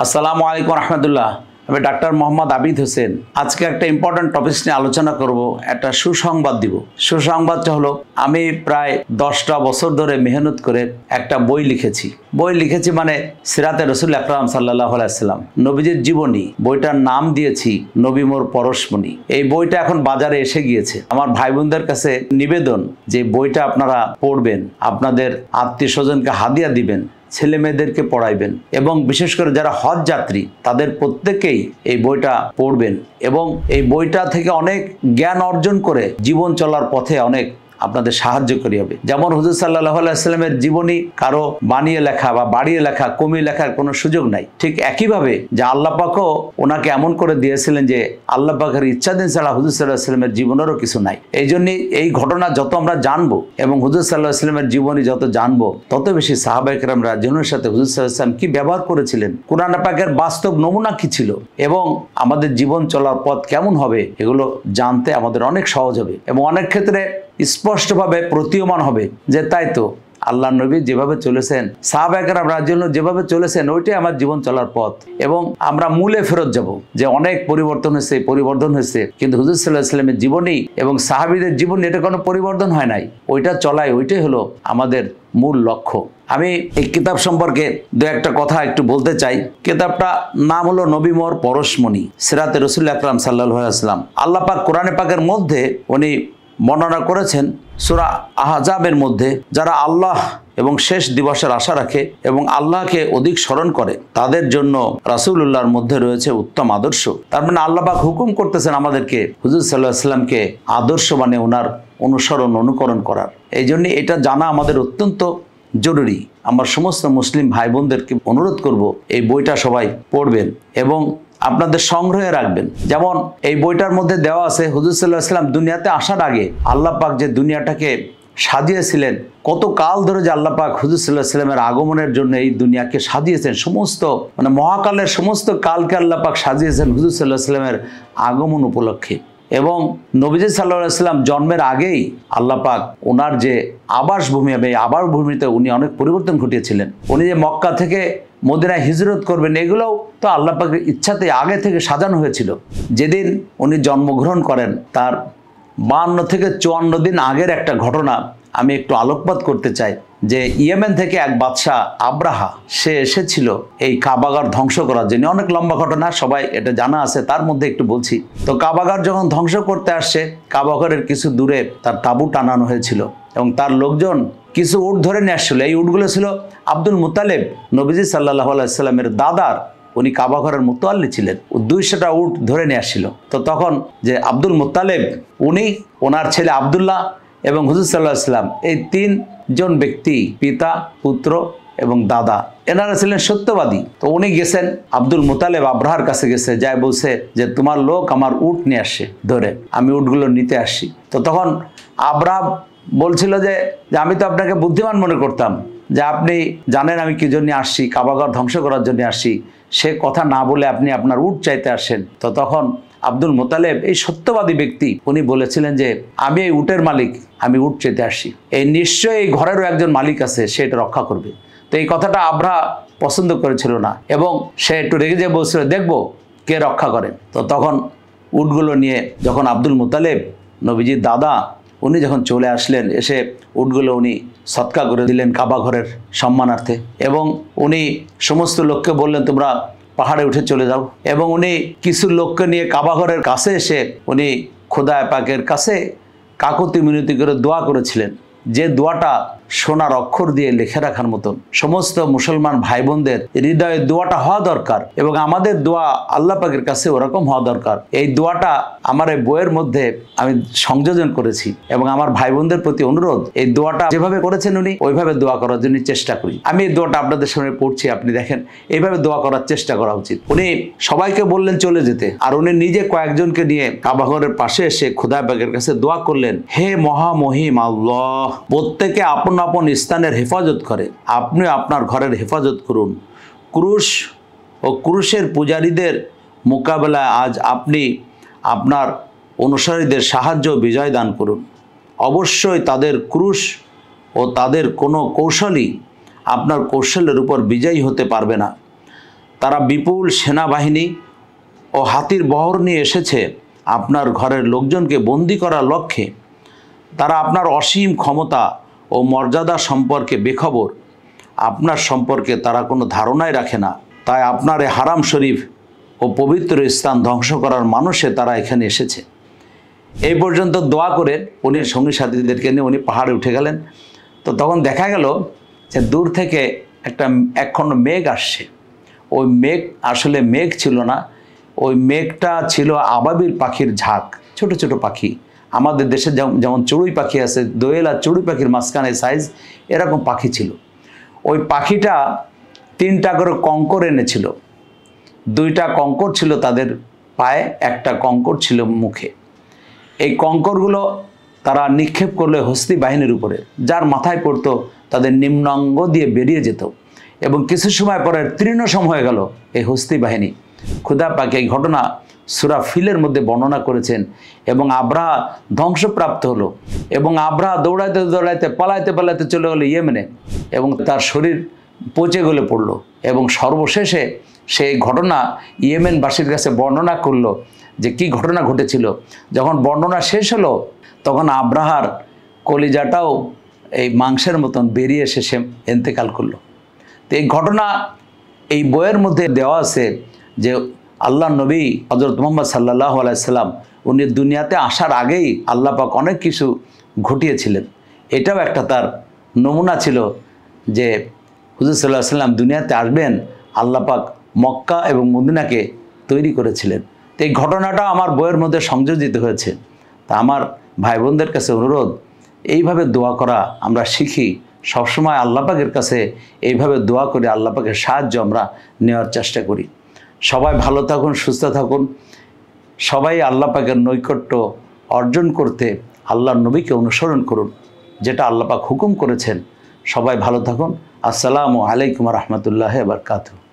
আসসালামু আলাইকুম রহমতুল্লাহ। আমি ডাক্তার মোহাম্মদ আবিদ হোসেন। আজকে একটা ইম্পর্টেন্ট টপিক নিয়ে আলোচনা করব, একটা সুসংবাদ দিব। সুসংবাদটা হলো, আমি প্রায় 10টা বছর ধরে মেহনত করে একটা বই লিখেছি মানে সিরাতে রসুল আকরাম সাল্লাল্লাহু আলাইহি সাল্লাম, নবীজির জীবনী। বইটার নাম দিয়েছি নবী মোর পরশমণি। এই বইটা এখন বাজারে এসে গিয়েছে। আমার ভাই বোনদের কাছে নিবেদন যে বইটা আপনারা পড়বেন, আপনাদের আত্মীয় স্বজনকে হাদিয়া দিবেন, ছেলে মেয়েদেরকে পড়াইবেন, এবং বিশেষ করে যারা হজ যাত্রী তাদের প্রত্যেকেই এই বইটা পড়বেন এবং এই বইটা থেকে অনেক জ্ঞান অর্জন করে জীবন চলার পথে অনেক আপনাদের সাহায্য করি হবে। যেমন হুজুর সাল্লাল্লাহু আলাইহি সাল্লামের জীবনী কারো বানিয়ে লেখা বা বাড়িয়ে লেখা, কমিয়ে লেখার কোনো সুযোগ নাই। ঠিক একইভাবে যে আল্লাহ পাকও ওনাকে এমন করে দিয়েছিলেন যে আল্লাহ পাকের ইচ্ছাধীন ছাড়া হুজুর সাল্লাল্লাহু আলাইহি সাল্লামের জীবনেরও কিছু নাই। এই জন্য এই ঘটনা যত আমরা জানবো এবং হুজুর সাল্লাল্লাহু আলাইহি সাল্লামের জীবনী যত জানবো, তত বেশি সাহাবায়ে কেরামরা জীবনের সাথে হুজুর সাল্লাল্লাহু আলাইহি সাল্লাম কি ব্যবহার করেছিলেন, কুরআন পাকের বাস্তব নমুনা কি ছিল এবং আমাদের জীবন চলার পথ কেমন হবে, এগুলো জানতে আমাদের অনেক সহজ হবে এবং অনেক ক্ষেত্রে স্পষ্টভাবে প্রতীয়মান হবে যে তাই তো আল্লাহ নবী যেভাবে চলেছেন, সাহাবায়ে কেরামরা জন্য যেভাবে চলেছেন, ওইটাই আমার জীবন চলার পথ। এবং আমরা মূলে ফেরত যাব যে অনেক পরিবর্তন হয়েছে, কিন্তু হুজুর সাল্লাল্লাহু আলাইহি সাল্লামের জীবনী এবং সাহাবীদের জীবনী এটা কোনো পরিবর্তন হয় নাই। ওইটা চলাই, ওইটাই হলো আমাদের মূল লক্ষ্য। আমি এই কিতাব সম্পর্কে দু একটা কথা একটু বলতে চাই। কিতাবটা নাম হলো নবী মোর পরশমণি, সিরাতে রাসূল আকরাম সাল্লাল্লাহু আলাইহি ওয়াসাল্লাম। আল্লাহ পাক কোরআনে পাকের মধ্যে উনি বর্ণনা করেছেন সূরা আহজাবের মধ্যে, যারা আল্লাহ এবং শেষ দিবসের আশা রাখে এবং আল্লাহকে অধিক স্মরণ করে তাদের জন্য রাসূলুল্লাহর মধ্যে রয়েছে উত্তম আদর্শ। তার মানে আল্লাহ পাক হুকুম করতেছেন আমাদেরকে হুজুর সাল্লাল্লাহু আলাইহি সাল্লামকে আদর্শ মানে ওনার অনুকরণ করার। এই জন্য এটা জানা আমাদের অত্যন্ত জরুরি। আমার সমস্ত মুসলিম ভাই বোনদেরকে অনুরোধ করব, এই বইটা সবাই পড়বেন এবং আপনাদের সংগ্রহে রাখবেন। যেমন এই বইটার মধ্যে দেওয়া আছে হুজুর সাল্লাল্লাহু আলাইহি সাল্লাম দুনিয়াতে আসার আগে আল্লাহ পাক যে দুনিয়াটাকে সাজিয়েছিলেন, কত কাল ধরে যে আল্লাহ পাক হুজুর সাল্লাল্লাহু আলাইহি সাল্লামের আগমনের জন্য এই দুনিয়াকে সাজিয়েছেন, সমস্ত মানে মহাকালের সমস্ত কালকে আল্লাহ পাক সাজিয়েছেন হুজুর সাল্লাল্লাহু আলাইহি সাল্লামের আগমন উপলক্ষে। এবং নবীজি সাল্লাল্লাহু আলাইহি সাল্লাম জন্মের আগেই আল্লাহ পাক ওনার যে আবাসভূমি হবে, এই আবাসভূমিতে উনি অনেক পরিবর্তন ঘটিয়েছিলেন। উনি যে মক্কা থেকে মদিনায় হিজরত করবেন, এগুলোও তো আল্লাহ পাকের ইচ্ছাতে আগে থেকে সাজানো হয়েছিল। যেদিন উনি জন্মগ্রহণ করেন তার 52 থেকে 54 দিন আগের একটা ঘটনা আমি একটু আলোকপাত করতে চাই। যে ইয়েমেন থেকে এক বাদশাহ আব্রাহা, সে এসেছিল এই কাবাগার ধ্বংস করার জন্য। অনেক লম্বা ঘটনা, সবাই এটা জানা আছে, তার মধ্যে একটু বলছি। তো কাবাগার যখন ধ্বংস করতে আসছে, কাবাগারের কিছু দূরে তার তাঁবু টানানো হয়েছিল এবং তার লোকজন কিছু উট ধরে নিয়ে আসছিল। এই উটগুলো ছিল আব্দুল মুত্তালিব, নবীজি সাল্লাল্লাহু আলাইহি সাল্লামের দাদার, উনি কাবাঘরের মুতাল্লি ছিলেন। 200টা উট ধরে নিয়ে আসছিল। তো তখন যে আব্দুল মুত্তালিব, উনি, ওনার ছেলে আব্দুল্লাহ এবং হুজুর সাল্লাল্লাহু আলাইহি সাল্লাম, এই 3 জন ব্যক্তি, পিতা, পুত্র এবং দাদা, এনারা ছিলেন সত্যবাদী। তো উনি গেছেন, আব্দুল মুত্তালিব আব্রাহার কাছে গেছে, যাই বলছে যে তোমার লোক আমার উট নিয়ে আসে ধরে, আমি উটগুলো নিতে আসছি। তো তখন আব্রাহা বলছিল যে আমি তো আপনাকে বুদ্ধিমান মনে করতাম, যে আপনি জানেন আমি কি জন্য আসছি, কাবাঘর ধ্বংস করার জন্য আসছি, সে কথা না বলে আপনি আপনার উট চাইতে আসেন। তো তখন আব্দুল মুত্তালিব, এই সত্যবাদী ব্যক্তি, উনি বলেছিলেন যে আমি এই উটের মালিক, আমি উট চাইতে আসছি, এই নিশ্চয়ই এই ঘরেরও একজন মালিক আছে, সে এটা রক্ষা করবে। তো এই কথাটা আব্রাহা পছন্দ করেছিল না এবং সে একটু রেগে যেয়ে বলছিল দেখবো কে রক্ষা করেন। তো তখন উটগুলো নিয়ে যখন আব্দুল মুত্তালিব, নবীজির দাদা, উনি যখন চলে আসলেন, এসে উটগুলো উনি সৎকা করে দিলেন কাবা ঘরের সম্মানার্থে এবং উনি সমস্ত লোককে বললেন তোমরা পাহাড়ে উঠে চলে যাও। এবং উনি কিছু লোককে নিয়ে কাবা ঘরের কাছে এসে উনি খোদা পাকের কাছে কাকুতি মিনতি করে দোয়া করেছিলেন, যে দোয়াটা সোনার অক্ষর দিয়ে লিখে রাখার মতন। সমস্ত মুসলমান ভাই বোনদের হৃদয়ে দোয়াটা হওয়া দরকার এবং আমাদের দোয়া আল্লাহ পাকের কাছে ওরকম হওয়া দরকার। এই দোয়াটা আমার এই বইয়ের মধ্যে আমি সংযোজন করেছি এবং আমার ভাই বোনদের প্রতি অনুরোধ, এই দোয়াটা যেভাবে করেছেন উনি, ওইভাবে দোয়া করার জন্য চেষ্টা করি। আমি এই দোয়াটা আপনাদের সামনে পড়ছি, আপনি দেখেন, এইভাবে দোয়া করার চেষ্টা করা উচিত। উনি সবাইকে বললেন চলে যেতে, আর উনি নিজে কয়েকজনকে নিয়ে কাবাঘরের পাশে এসে খোদা পাকের কাছে দোয়া করলেন, হে মহামহিম আল্লাহ, প্রত্যেকে আপন আপন স্থানের হেফাজত করে, আপনি আপনার ঘরের হেফাজত করুন। ক্রুশ ও ক্রুশের পূজারীদের মোকাবেলায় আজ আপনি আপনার অনুসারীদের সাহায্য বিজয় দান করুন। অবশ্যই তাদের ক্রুশ ও তাদের কোনো কৌশলই আপনার কৌশলের উপর বিজয়ী হতে পারবে না। তারা বিপুল সেনাবাহিনী ও হাতির বহর নিয়ে এসেছে আপনার ঘরের লোকজনকে বন্দি করার লক্ষ্যে। তারা আপনার অসীম ক্ষমতা ও মর্যাদা সম্পর্কে বেখবর, আপনার সম্পর্কে তারা কোনো ধারণাই রাখে না। তাই আপনার এই হারাম শরীফ ও পবিত্র স্থান ধ্বংস করার মানুষে তারা এখানে এসেছে। এই পর্যন্ত দোয়া করে উনি সঙ্গী সাথীদেরকে নিয়ে উনি পাহাড়ে উঠে গেলেন। তো তখন দেখা গেল যে দূর থেকে একখণ্ড মেঘ আসছে। ওই মেঘ আসলে মেঘ ছিল না, ওই মেঘটা ছিল আবাবিল পাখির ঝাঁক, ছোট ছোট পাখি। আমাদের দেশে যেমন চড়ুই পাখি আছে, দোয়েল আর চড়ুই পাখির মাঝখানে সাইজ, এরকম পাখি ছিল। ওই পাখিটা 3টা করে কঙ্কর এনেছিল। 2টা কঙ্কর ছিল তাদের পায়ে, একটা কঙ্কর ছিল মুখে। এই কঙ্করগুলো তারা নিক্ষেপ করলে হস্তি বাহিনীর উপরে, যার মাথায় পড়তো তাদের নিম্নাঙ্গ দিয়ে বেরিয়ে যেত। এবং কিছু সময় পরে তৃণসম হয়ে গেল এই হস্তি বাহিনী। খুদা পাক এই ঘটনা সূরা ফিলের মধ্যে বর্ণনা করেছেন। এবং আব্রাহা ধ্বংসপ্রাপ্ত হলো, এবং আব্রাহা দৌড়াইতে দৌড়াইতে পালাইতে পালাইতে চলে গেলো ইয়েমেনে, এবং তার শরীর পচে গলে পড়লো। এবং সর্বশেষে সেই ঘটনা ইয়েমেনবাসীর কাছে বর্ণনা করলো যে কি ঘটনা ঘটেছিল। যখন বর্ণনা শেষ হলো তখন আব্রাহার কলিজাটাও এই মাংসের মতন বেরিয়ে এসে সে ইন্তেকাল করলো। তো এই ঘটনা এই বইয়ের মধ্যে দেওয়া আছে যে আল্লাহ নবী হযরত মুহাম্মদ সাল্লাল্লাহু আলাইহি সাল্লাম উনি দুনিয়াতে আসার আগেই আল্লাহ পাক অনেক কিছু ঘটিয়েছিলেন। এটাও একটা তার নমুনা ছিল যে হুজুর সাল্লাল্লাহু আলাইহি সাল্লাম দুনিয়াতে আসবেন, আল্লাহ পাক মক্কা এবং মদিনাকে তৈরি করেছিলেন। তো এই ঘটনাটা আমার বইয়ের মধ্যে সংযোজিত হয়েছে। তা আমার ভাই বোনদের কাছে অনুরোধ, এইভাবে দোয়া করা আমরা শিখি, সবসময় আল্লাহ পাকের কাছে এইভাবে দোয়া করে আল্লাহ পাকের সাহায্য আমরা নেওয়ার চেষ্টা করি। সবাই ভালো থাকুন, সুস্থ থাকুন। সবাই আল্লাহ পাকের নৈকট্য অর্জন করতে আল্লাহর নবীকে অনুসরণ করুন, যেটা আল্লাহ পাক হুকুম করেছেন। সবাই ভালো থাকুন। আসসালামু আলাইকুম ওয়া রাহমাতুল্লাহি ওয়া বারাকাতুহু।